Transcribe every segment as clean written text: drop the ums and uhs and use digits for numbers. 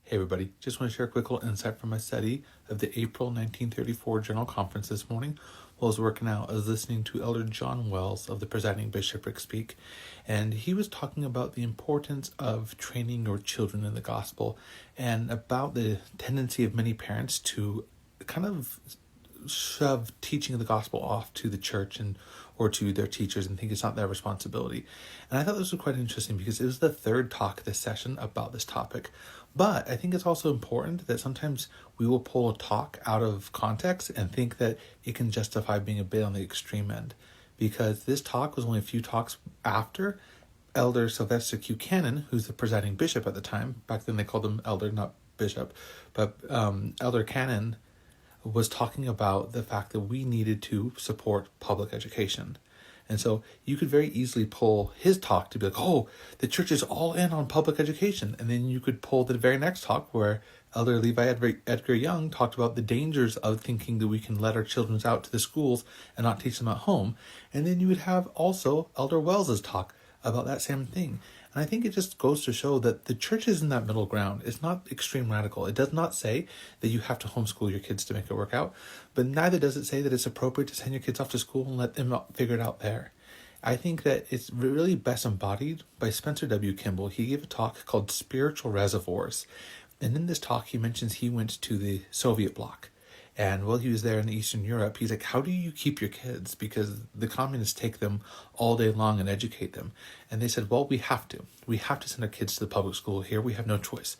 Hey everybody, just want to share a quick little insight from my study of the April 1934 General Conference this morning. While I was working out, I was listening to Elder John Wells of the Presiding Bishopric speak, and he was talking about the importance of training your children in the gospel and about the tendency of many parents to kind of shove teaching of the gospel off to the church or to their teachers and think it's not their responsibility. And I thought this was quite interesting because it was the third talk this session about this topic. But I think it's also important that sometimes we will pull a talk out of context and think that it can justify being a bit on the extreme end. Because this talk was only a few talks after Elder Sylvester Q. Cannon, who's the presiding bishop at the time. Back then they called him elder, not bishop. But Elder Cannon was talking about the fact that we needed to support public education. And so you could very easily pull his talk to be like, oh, the church is all in on public education. And then you could pull the very next talk where Elder Levi Edgar Young talked about the dangers of thinking that we can let our children out to the schools and not teach them at home. And then you would have also Elder Wells's talk about that same thing. And I think it just goes to show that the church is in that middle ground. It's not extreme radical. It does not say that you have to homeschool your kids to make it work out, but neither does it say that it's appropriate to send your kids off to school and let them figure it out there. I think that it's really best embodied by Spencer W. Kimball. He gave a talk called Spiritual Reservoirs. And in this talk, he mentions he went to the Soviet bloc. And while he was there in Eastern Europe, he's like, how do you keep your kids? Because the communists take them all day long and educate them. And they said, well, we have to. We have to send our kids to the public school here. We have no choice.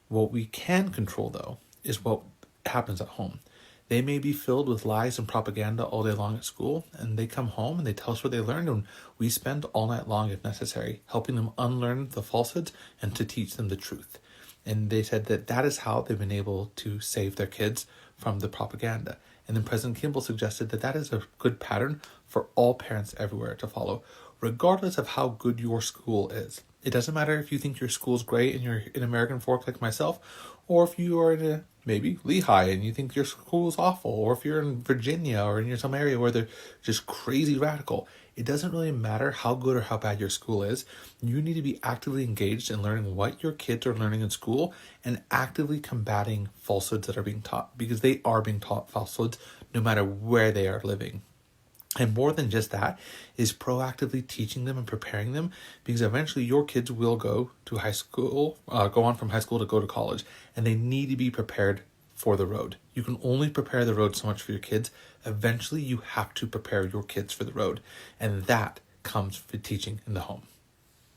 What we can control, though, is what happens at home. They may be filled with lies and propaganda all day long at school, and they come home and they tell us what they learned, and we spend all night long, if necessary, helping them unlearn the falsehoods and to teach them the truth. And they said that that is how they've been able to save their kids from the propaganda. And then President Kimball suggested that that is a good pattern for all parents everywhere to follow, regardless of how good your school is. It doesn't matter if you think your school's great and you're in American Fork like myself, or if you are in maybe Lehigh and you think your school is awful, or if you're in Virginia or in some area where they're just crazy radical. It doesn't really matter how good or how bad your school is. You need to be actively engaged in learning what your kids are learning in school and actively combating falsehoods that are being taught, because they are being taught falsehoods no matter where they are living. And more than just that is proactively teaching them and preparing them, because eventually your kids will go to high school, go on from high school to go to college, and they need to be prepared for the road. You can only prepare the road so much for your kids. Eventually you have to prepare your kids for the road, and that comes with teaching in the home.